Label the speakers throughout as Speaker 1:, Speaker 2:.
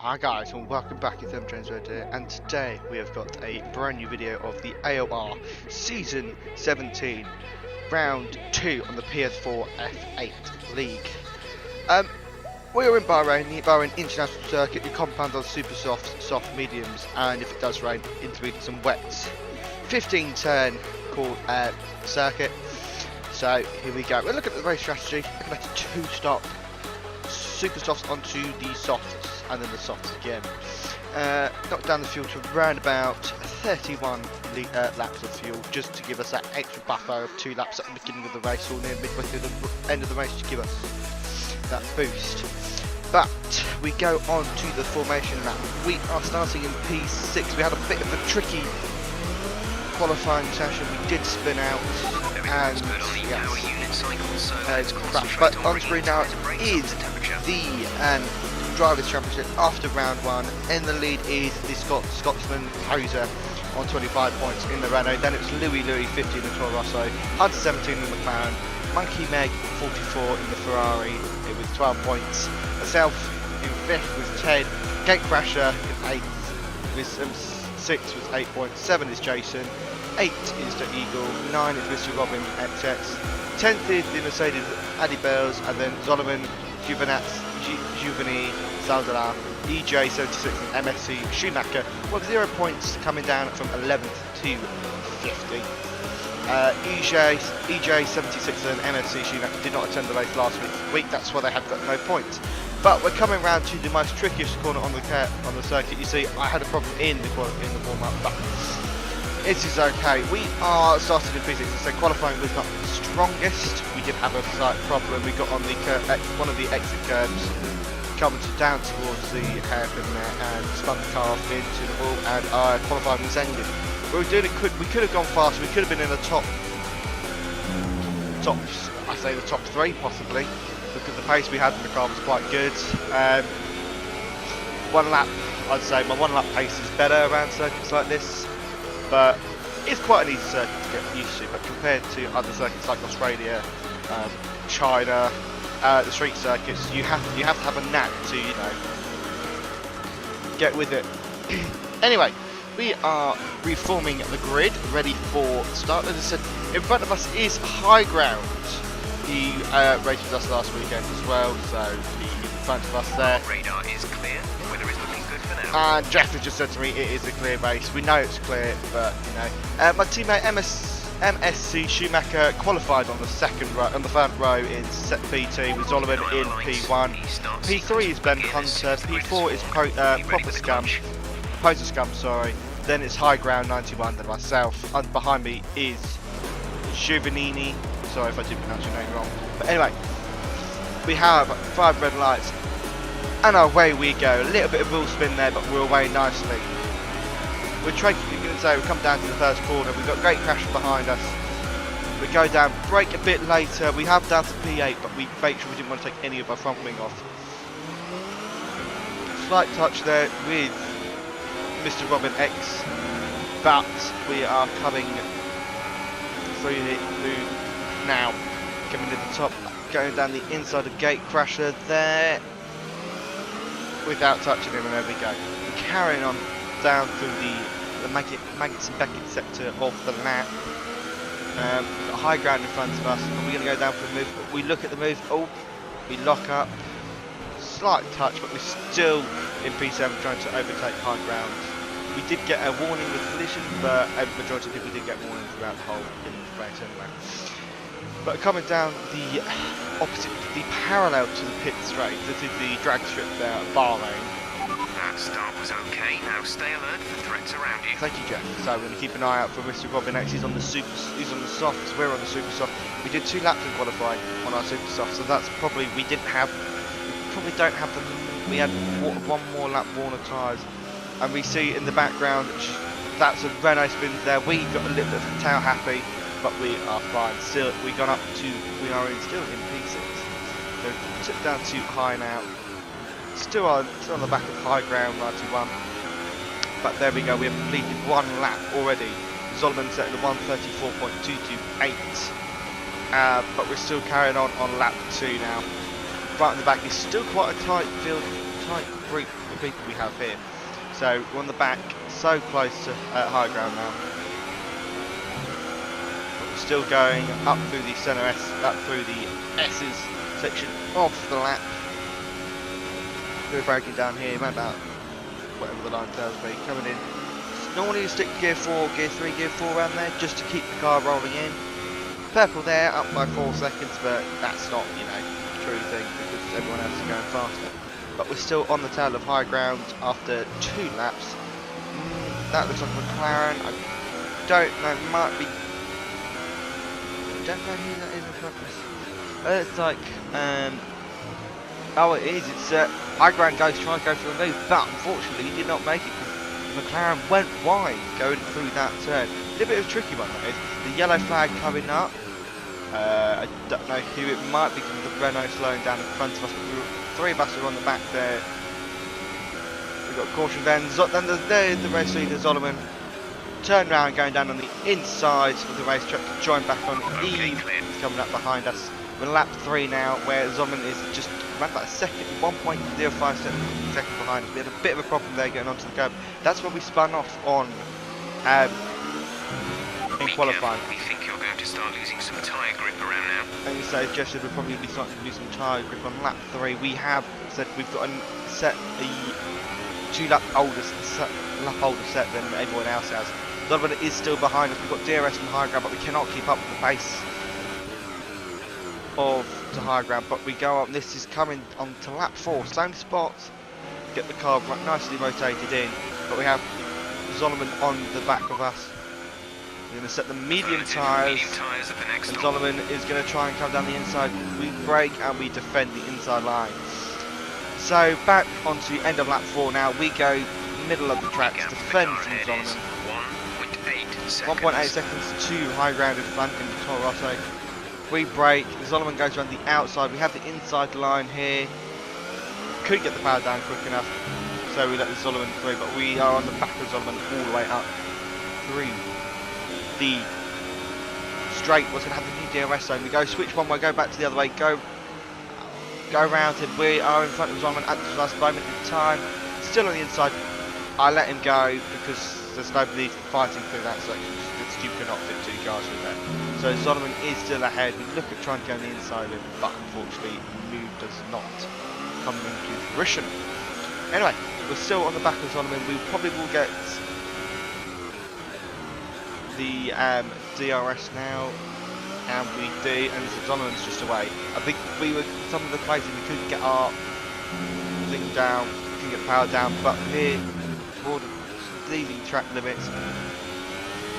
Speaker 1: Hi guys, and welcome back. It's James Red here, and today we have got a brand new video of the AOR Season 17 Round 2 on the PS4 F8 League. We are in Bahrain, the Bahrain International Circuit. You compound on super softs, soft mediums, and if it does rain, intermediates and wets. 15 turn called circuit. So here we go. We'll look at the race strategy. Looking at a 2-stop super softs onto the softs, and then the softs again. Knock down the fuel to around about 31 laps of fuel, just to give us that extra buffer of 2 laps at the beginning of the race or near midway through the end of the race to give us that boost. But we go on to the formation lap. We are starting in P6. We had a bit of a tricky qualifying session. We did spin out and yes, crash. But on screen now is the Drivers' Championship after round 1. In the lead is the Scotsman Poser on 25 points in the Renault. Then it's Louis 50 in the Toro Rosso, Hunter 17 in the McLaren, Monkey Meg 44 in the Ferrari with 12 points. Myself in 5th with 10. Gate Crasher in 8th with 6 with 8 points. 7 is Jason. 8 is the Eagle. 9 is Mr. Robin XX. 10th is the Mercedes Addy Bells, and then Zolomon Juveni Salzala, EJ76 and MSC Schumacher with 0 points, coming down from 11th to 50. EJ76 and MSC Schumacher did not attend the race last week, that's why they have got no points. But we're coming round to the most trickiest corner on the circuit. You see, I had a problem in the warm-up, but it is okay. We are starting in P6, so qualifying was not the strongest. We did have a slight problem. We got on the one of the exit curbs, coming down towards the hairpin there, and spun the car off into the wall, and our qualifying was ended. We were doing it. We could have gone faster. We could have been in the top. I say the top 3 possibly, because the pace we had in the car was quite good. One lap, I'd say my 1 lap pace is better around circuits like this. But it's quite an easy circuit to get used to, but compared to other circuits like Australia, China, the street circuits, you have to have a knack to, you know, get with it. Anyway, we are reforming the grid, ready for start. As I said, in front of us is High Ground. He raced with us last weekend as well, so he's in front of us there.
Speaker 2: Radar is clear. Weather is looking good for now.
Speaker 1: And Jeff has just said to me it is a clear race. We know it's clear, but you know, my teammate MSC Schumacher qualified on the front row in P2 with Zolomon in P1. P3 is Ben Hunter. P4 is Poser Scum, sorry. Then it's High Ground 91. Then myself. And behind me is Giovannini. Sorry if I did pronounce your name wrong. But anyway, we have 5 red lights. And away we go. A little bit of wheel spin there, but we're away nicely. We're trying to say we come down to the first corner. We've got Great Crash behind us. We go down, brake a bit later. We have down to P8, but we make sure we didn't want to take any of our front wing off. Slight touch there with Mr. Robin X, but we are coming through now. Coming to the top, going down the inside of Gate Crasher there. Without touching him, and there we go. We're carrying on down through the Maggots and Beckett sector of the lap. We've got High Ground in front of us, and we're going to go down for the move. We look at the move, we lock up. Slight touch, but we're still in P7 trying to overtake High Ground. We did get a warning with collision, but a majority of people did get warning throughout the whole race anyway. But coming down the opposite, the parallel to the pit straight, this is the drag strip there at Bahrain.
Speaker 2: That start was okay. Now stay alert for threats around you.
Speaker 1: Thank you, Jeff. So we're going to keep an eye out for Mr. Robin X. He's on the softs. We're on the super soft. We did 2 laps in qualifying on our super soft, so that's probably we don't have them. We had 1 more lap worn of tyres, and we see in the background that's a Renault spin there. We got a little bit of tail happy. But we are fine. Still, we are still in P6. So took down too high now. Still on the back of High Ground 91. But there we go. We have completed 1 lap already. Zolomon set the 134.228. But we're still carrying on lap 2 now. Right in the back is still quite a tight field tight group of people we have here. So we're on the back, so close to high ground now. But we're still going up through the centre S, up through the S's section of the lap. We're braking down here, about whatever the line tells me, coming in. Normally you stick gear 4, gear 3, gear 4 around there just to keep the car rolling in. Purple there, up by 4 seconds, but that's not, you know, a true thing because everyone else is going faster. But we're still on the tail of high ground after 2 laps. That looks like a McLaren. I don't know, it might be. Don't know who that is in front of us. It's like, oh, it is. It's high ground goes trying to go for the move, but unfortunately he did not make it. McLaren went wide going through that turn. A little bit of a tricky one that is. The yellow flag coming up. I don't know who it might be because the Renault slowing down in front of us. But 3 of us are on the back there. We've got caution then. There's the race leader Zolomon. Turn round going down on the inside of the racetrack to join back on E. He's coming up behind us. We're lap 3 now where Zolomon is just around about a second, 1.05 second behind us. We had a bit of a problem there getting onto the curb. That's where we spun off on in qualifying.
Speaker 2: We think you're going to start losing some tyre grip around now.
Speaker 1: And you say suggested we'll probably be starting to lose some tyre grip on lap 3. We have said we've got set a 2 lap older set than everyone else has. Zolomon is still behind us. We've got DRS from high ground, but we cannot keep up with the pace of the high ground. But we go up. This is coming on to lap 4, same spot. Get the car nicely rotated in, but we have Zolomon on the back of us. We're going to set the medium tyres, and Zolomon is going to try and come down the inside. We brake and we defend the inside line. So back onto the end of lap 4 now. We go middle of the track to defend from Zolomon. 1.8 seconds to high ground in front in the Toro Rosso. We brake, Zolomon goes around the outside. We have the inside line here. Couldn't get the power down quick enough, so we let the Zolomon through, but we are on the back of Zolomon all the way up through the straight. What's going to have the new DRS zone. We go switch one way, go back to the other way, go around him. We are in front of Zolomon at the last moment in time. Still on the inside. I let him go because there's nobody fighting through that section. You cannot fit 2 cars through there. So Zolomon is still ahead. We look at trying to go on the inside of him, but unfortunately the move does not come into fruition. Anyway, we're still on the back of Zolomon. We probably will get the DRS now, and we do, and Zolomon's just away. I think we were some of the places we couldn't get our thing down, couldn't get the power down, but here toward the track limits.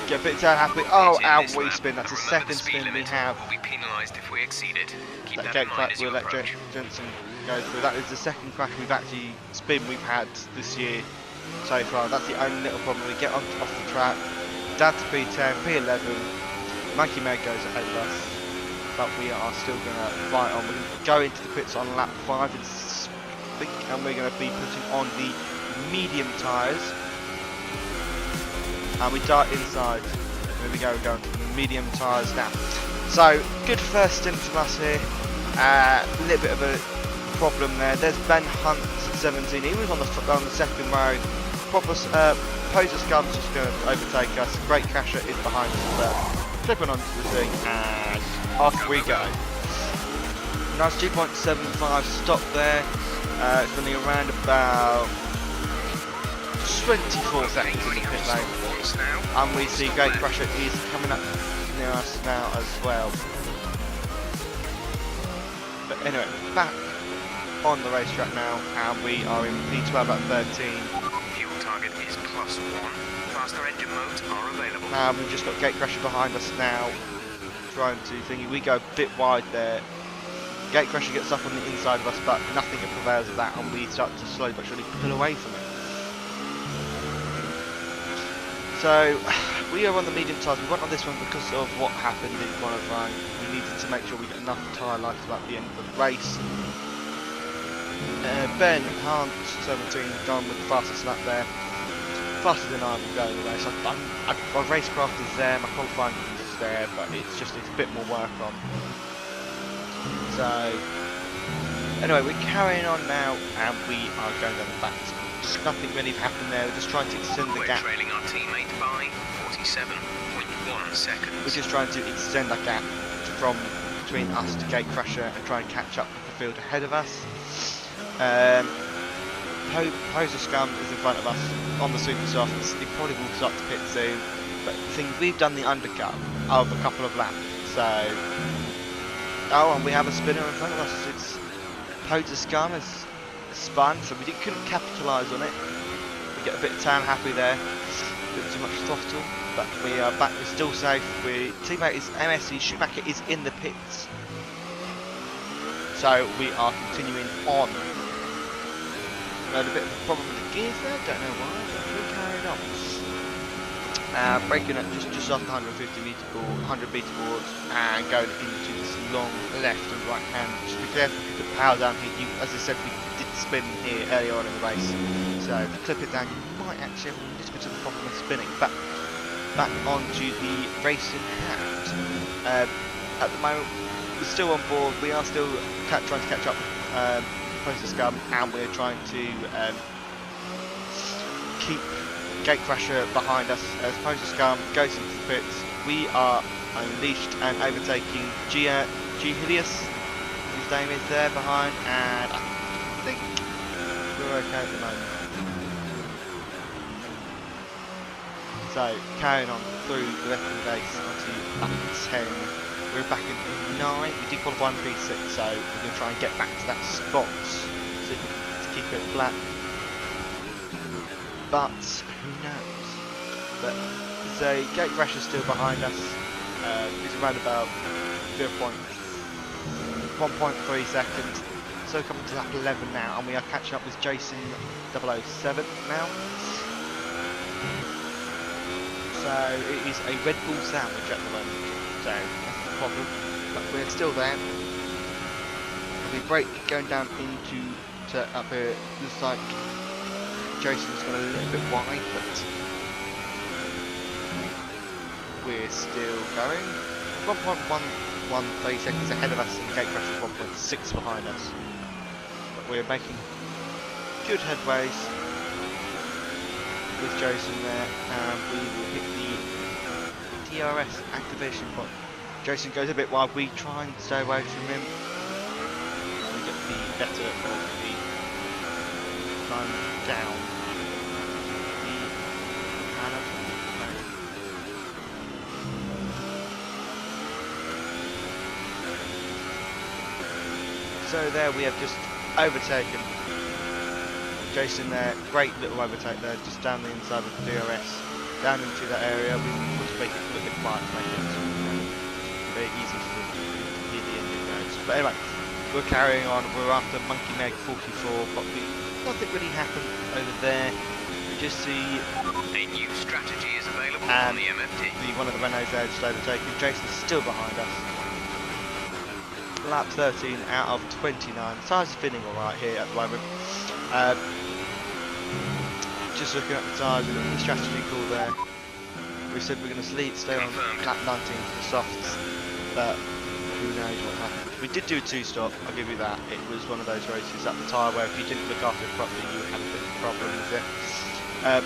Speaker 1: Get a bit too happy. Oh, and we spin. That's the second spin we have.
Speaker 2: We'll be penalised if we exceed it. Keep that in mind
Speaker 1: crack,
Speaker 2: as you
Speaker 1: we'll let
Speaker 2: approach.
Speaker 1: Jensen go through. That is the second crash we've actually we've had this year so far. That's the only little problem. We get off the track, down to P10, P11. Monkey Meg goes ahead of us, but we are still going to fight on. We're going to go into the pits on lap 5 and we're going to be putting on the medium tyres. And we dart inside. There we go, we're going to the medium tyres now. So, good first stint from us here. A little bit of a problem there. There's Ben Hunt, 17. He was on the second row. Poser Scum's just going to overtake us. Great Crasher is behind us. Flipping onto the thing, and off we go. Nice 2.75 stop there. It's running around about 24 seconds in the pit lane. And we see Great Crusher is coming up near us now as well. But anyway, back on the racetrack now, and we are in P12 at 13.
Speaker 2: Fuel target is +1. Faster engine modes are available.
Speaker 1: We've just got Gate Crusher behind us now, trying to thingy. We go a bit wide there. Gate Crusher gets up on the inside of us, but nothing prevails of that, and we start to slowly but surely pull away from it. So, we are on the medium tyres. We went on this one because of what happened in qualifying. We needed to make sure we get enough tyre life at the end of the race. Ben Hunt, 17, gone with the fastest lap there. Faster than I will go in the race. My racecraft is there, my qualifying is there, but it's a bit more work on. So, Anyway, we're carrying on now, and we are going down the back. Just nothing really happened there. We're just trying to extend the
Speaker 2: We're
Speaker 1: gap.
Speaker 2: trailing our teammate by 47.1 seconds.
Speaker 1: We're just trying to extend that gap from between us to Gatecrasher and try and catch up with the field ahead of us. Poser Scum is in front of us on the super softs. He probably will start to pit soon, but the thing, we've done the undercut of a couple of laps, so and we have a spinner in front of us. It's Poser Scum has spun, so we couldn't capitalise on it. We get a bit tan happy there, a bit too much throttle, but we are back. We're still safe. Teammate is MSC Schumacher is in the pits, so we are continuing on. Had a bit of a problem with the gears there, don't know why, but we're carrying on. Braking at just off the 100 metre boards and going into this long left and right hand. Just be careful with the power down here. As I said, we did spin here earlier on in the race, so if you clip it down, you might actually have a little bit of a problem with spinning. But back onto the racing hand. At the moment, we're still on board. We are still trying to catch up. Poser Scum, and we're trying to keep Gatecrasher behind us as Poser Scum goes into the pits. We are unleashed and overtaking Helios, whose name is there behind, and I think we're okay at the moment. So carrying on through the rest of the race onto lap 10. We're back in 9, we did qualify in P6, so we're going to try and get back to that spot to keep it flat. But who knows? But so Gatecrasher is still behind us. He's around about 1.3 seconds. So coming to lap 11 now, and we are catching up with Jason 007 now. So it is a Red Bull sandwich at the moment. So problem, but we're still there. We brake going down into up here. Looks like Jason's gone a little bit wide, but we're still going. 1.113 seconds ahead of us, and Gatecrasher is 1.6 behind us. But we're making good headways with Jason there, and we will hit the DRS activation point. Jason goes a bit wide, we try and stay away from him. We get the better of the time down. So there we have just overtaken Jason there, great little overtake there, just down the inside of the DRS, down into that area. We want to make it a little bit quiet to make it very easy for hear the engine noise. But anyway, we're carrying on. We're after Monkey Meg 44, but nothing really happened over there. We just see
Speaker 2: a new strategy is available on the MFT.
Speaker 1: One of the Renaults there just overtaken. Jason's still behind us. Lap 13 out of 29. The tyres are feeling alright here at the moment. Just looking at the tyres, we've got the strategy call there. We said we're going to stay on lap 19 for the softs, but who knows what happened. We did do a 2-stop, I'll give you that. It was one of those races at the tyre where if you didn't look after it properly, you had a bit of a problem with it.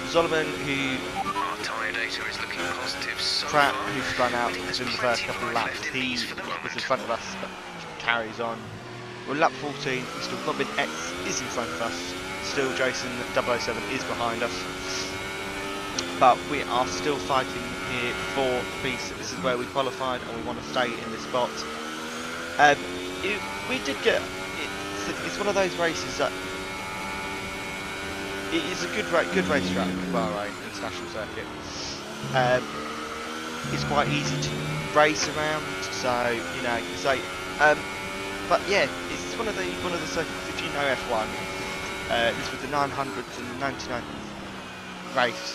Speaker 1: Solomon, who
Speaker 2: our tyre data is looking positive so
Speaker 1: Pratt,
Speaker 2: far.
Speaker 1: who spun out in the first couple of laps, he was in front of us, but carries on. We're lap 14, still Robin X is in front of us. Still Jason 007 is behind us. But we are still fighting here for peace. This is where we qualified and we want to stay in this spot. We did get... It's one of those races that... It is a good racetrack, Bahrain International Circuit. It's quite easy to race around, so, you know, it's like... but yeah, it's one of the circuits, if you know F1, this was the 900th and 99th race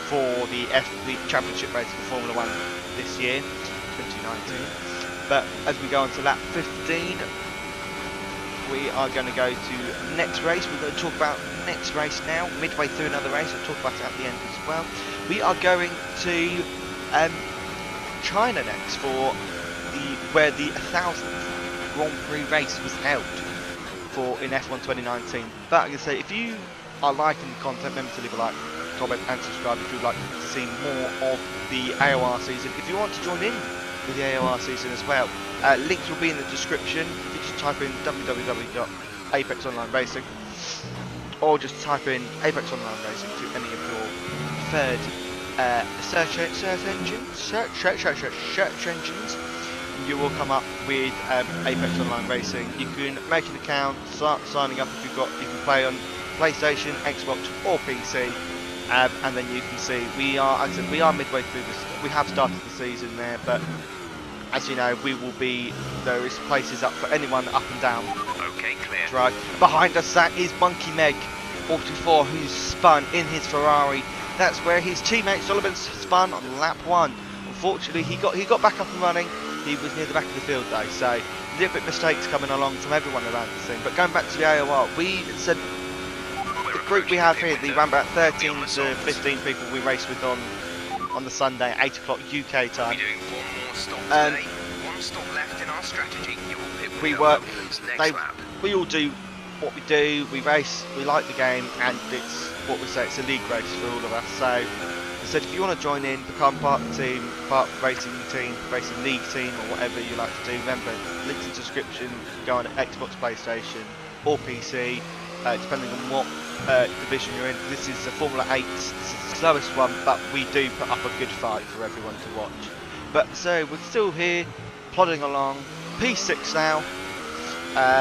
Speaker 1: for the championship race for Formula 1 this year, 2019. But as we go on to lap 15, we are going to go to next race. We're going to talk about next race now, midway through another race. We'll talk about it at the end as well. We are going to China next for where the 1000th Grand Prix race was held for in F1 2019. But like I say, if you are liking the content, remember to leave a like, comment and subscribe if you'd like to see more of the AOR season. If you want to join in with the AOR season as well, links will be in the description. If you just type in www.Apex Online Racing, or just type in Apex Online Racing to any of your preferred search engines, and you will come up with Apex Online Racing. You can make an account, start signing up if you can play on PlayStation, Xbox, or PC, and then you can see we are midway through this. We have started the season there, but as you know, there is places up for anyone up and down.
Speaker 2: Okay, clear.
Speaker 1: Right behind us, that is Monkey Meg 44, who's spun in his Ferrari. That's where his teammate Sullivan spun on lap 1. Unfortunately, he got back up and running. He was near the back of the field though, so a little bit mistakes coming along from everyone around the scene. But going back to the AOR, we said the group we have here, the around about 13 to 15 people we race with on the Sunday, 8 o'clock UK time.
Speaker 2: We're doing one more stop today. One stop left in our strategy. You will pit with
Speaker 1: We
Speaker 2: no
Speaker 1: work.
Speaker 2: ambulance next lap.
Speaker 1: We all do what we do. We race. We like the game, and it's what we say. It's a league race for all of us. So, I said if you want to join in, become part of the team, part of the racing team, racing league team, or whatever you like to do. Remember, links in the description. Go on Xbox, PlayStation, or PC, depending on what division you're in. This is the Formula 8. This is the slowest one, but we do put up a good fight for everyone to watch. But so we're still here, plodding along. P6 now.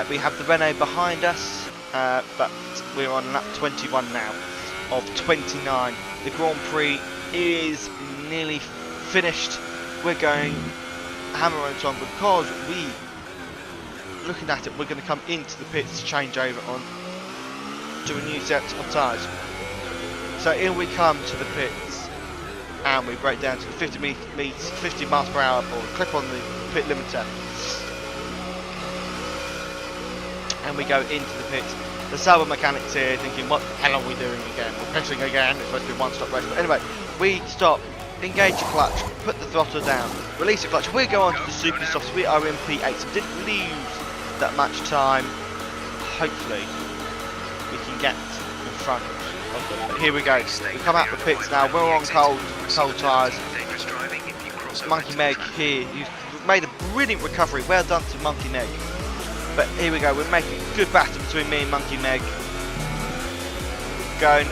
Speaker 1: We have the Renault behind us, but we're on lap 21 now of 29. The Grand Prix is nearly finished. We're going hammer and tong because looking at it, we're going to come into the pits to change over on to a new set of tyres. So in we come to the pits, and we break down to the 50 miles per hour, or clip on the pit limiter, and we go into the pits. The Sauber mechanics here thinking, what the hell are we doing again? We're pitching again, it's supposed to be one stop race. But anyway, we stop, engage the clutch, put the throttle down, release the clutch, we go on to the super softs. We are in P8, so didn't lose that much time. Hopefully we can get in front of them. But here we go, we come out the pits now, we're on cold tyres. Monkey Meg here, you've made a brilliant recovery, well done to Monkey Meg. But here we go, we're making a good battle between me and Monkey Meg. Going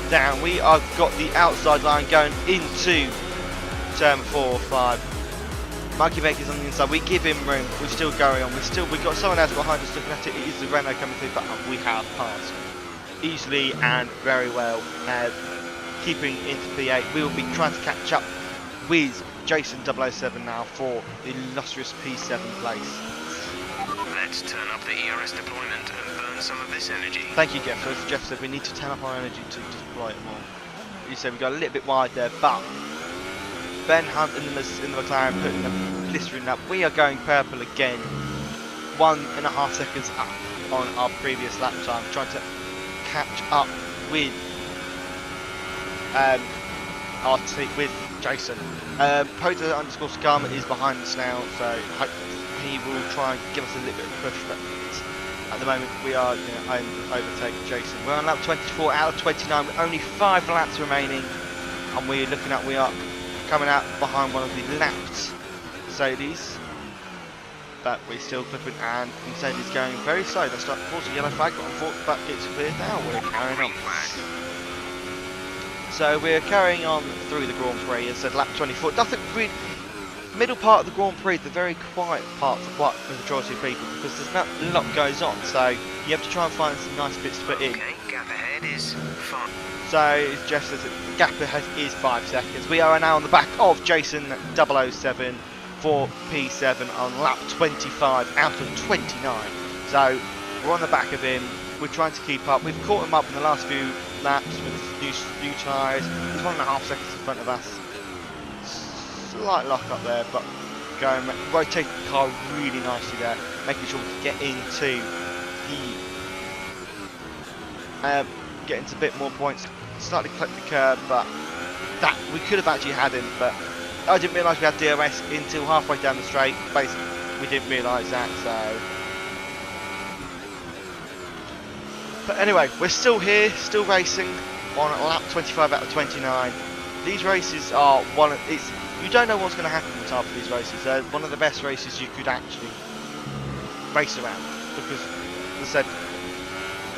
Speaker 1: down, we have got the outside line going into turn 4 or 5. Monkey Meg is on the inside, we give him room, we're still going on, we've got someone else behind us looking at it. It is the Renault coming through, but we have passed easily and very well, keeping into P8. We will be trying to catch up with Jason 007 now for the illustrious P7 place.
Speaker 2: Let's turn up the ERS deployment and burn some of this energy.
Speaker 1: Thank you, Jeff. So as Jeff said, we need to turn up our energy to deploy it more. You said we got a little bit wide there, but Ben Hunt in the McLaren putting a blistering up. We are going purple again. 1.5 seconds up on our previous lap time, trying to catch up with our team, with Jason. Pota underscore Skarma is behind us now, so hopefully he will try and give us a little bit of a push, but at the moment we are overtaking Jason. We're on lap 24 out of 29 with only 5 laps remaining, and we are coming out behind one of the lapped Mercedes, but we're still clipping, and Mercedes going very slow. They start causing a yellow flag, but it's clear now. We're carrying on. So we're carrying on through the Grand Prix. As said, lap 24. Nothing really. Middle part of the Grand Prix, the very quiet part for quite the majority of people, because there's not a lot goes on, so you have to try and find some nice bits to put in.
Speaker 2: Okay, gap ahead is 5.
Speaker 1: So as Jeff says, the gap ahead is 5 seconds. We are now on the back of Jason 007 for P7 on lap 25 out of 29. So we're on the back of him. We're trying to keep up. We've caught him up in the last few laps with new tyres. He's 1.5 seconds in front of us. Slight lock up there, but rotating the car really nicely there, making sure we can get into a bit more points. Slightly clipped the curb, but that we could have actually had him, but I didn't realise we had DRS until halfway down the straight. Basically, we didn't realise that, so. But anyway, we're still here, still racing on lap 25 out of 29. These races are you don't know what's going to happen with half of these races. They're one of the best races you could actually race around, because, as I said,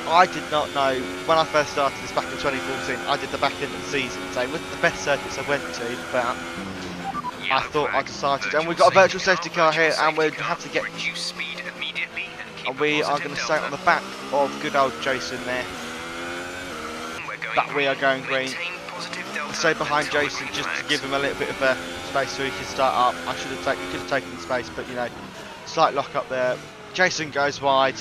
Speaker 1: I did not know when I first started this back in 2014. I did the back end of the season, so it wasn't the best circuits I went to, but I thought I decided, and we've got a virtual safety car here, and we have to get. And we are going to stay on the back of good old Jason there. That we are going green. Stay behind Jason just to give him a little bit of a space so he can start up. Could have taken the space, but you know, slight lock up there. Jason goes wide.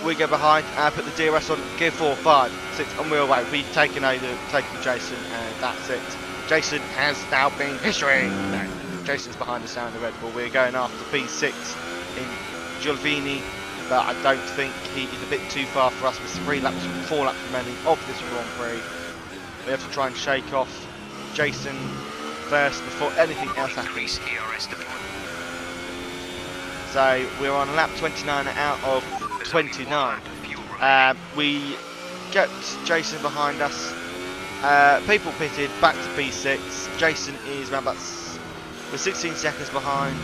Speaker 1: We go behind and put the DRS on gear 4, 5, 6, and we're away. We've taken Jason, and that's it. Jason has now been history. No, Jason's behind us now in the Red Bull. We're going after P6 in Giovanni, but I don't think he is a bit too far for us with 4 laps remaining of this Grand Prix. We have to try and shake off Jason first before anything else happens. So we're on lap 29 out of 29. We get Jason behind us. People pitted back to P6. Jason is around we're 16 seconds behind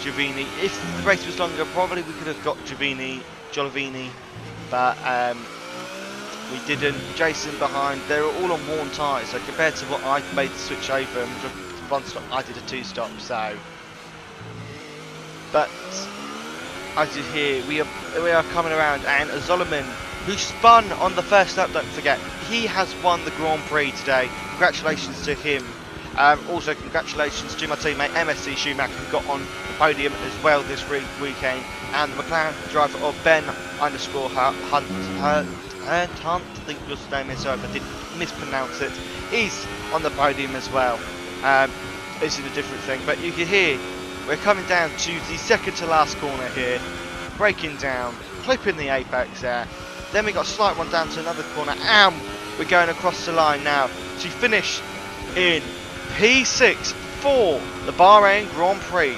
Speaker 1: Giovanni. If the race was longer, probably we could have got Giovanni, but we didn't. Jason behind. They're all on worn tyres, so compared to what I made the switch over and from 1 stop, I did a 2 stop. So, but as you hear, we are coming around, and Zolomon, who spun on the first lap, don't forget, he has won the Grand Prix today. Congratulations to him. Also, congratulations to my teammate MSC Schumacher, who got on the podium as well this weekend, and the McLaren driver of Ben _Hunt, I think your name is, sorry if I did mispronounce it, is on the podium as well. This is a different thing, but you can hear we're coming down to the second to last corner here, braking down, clipping the apex there. Then we got a slight one down to another corner, and we're going across the line now to finish in P6 for the Bahrain Grand Prix.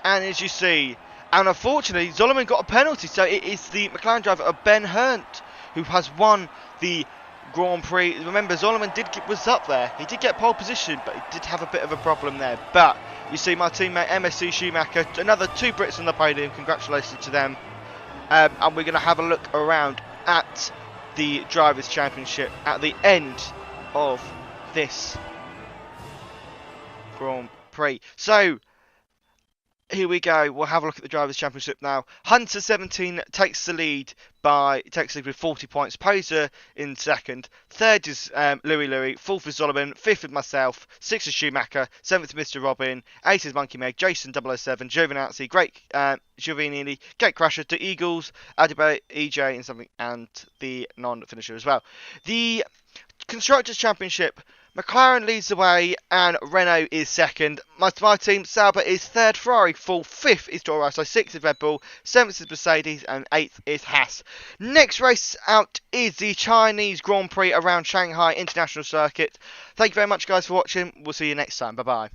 Speaker 1: And as you see, and unfortunately, Zolomon got a penalty, so it is the McLaren driver of Ben Hunt who has won the Grand Prix. Remember, Zolomon was up there. He did get pole position, but he did have a bit of a problem there. But you see my teammate MSC Schumacher, another 2 Brits on the podium. Congratulations to them. And we're going to have a look around at the Drivers' Championship at the end of this Grand Prix. So here we go. We'll have a look at the Drivers' Championship now. Hunter 17 takes the lead with 40 points. Poser in second. Third is Louis. Fourth is Zolomon. Fifth is myself. Sixth is Schumacher. Seventh is Mr. Robin. Eighth is Monkey Meg. Jason 007. Giovinazzi. Great Giovanni. Gate Crusher. The Eagles. Adiba, EJ and something, and the non-finisher as well. The Constructors' Championship. McLaren leads the way and Renault is second. My team, Sauber, is third, Ferrari fourth, fifth is Toro Rosso, sixth is Red Bull, seventh is Mercedes and eighth is Haas. Next race out is the Chinese Grand Prix around Shanghai International Circuit. Thank you very much guys for watching. We'll see you next time. Bye bye.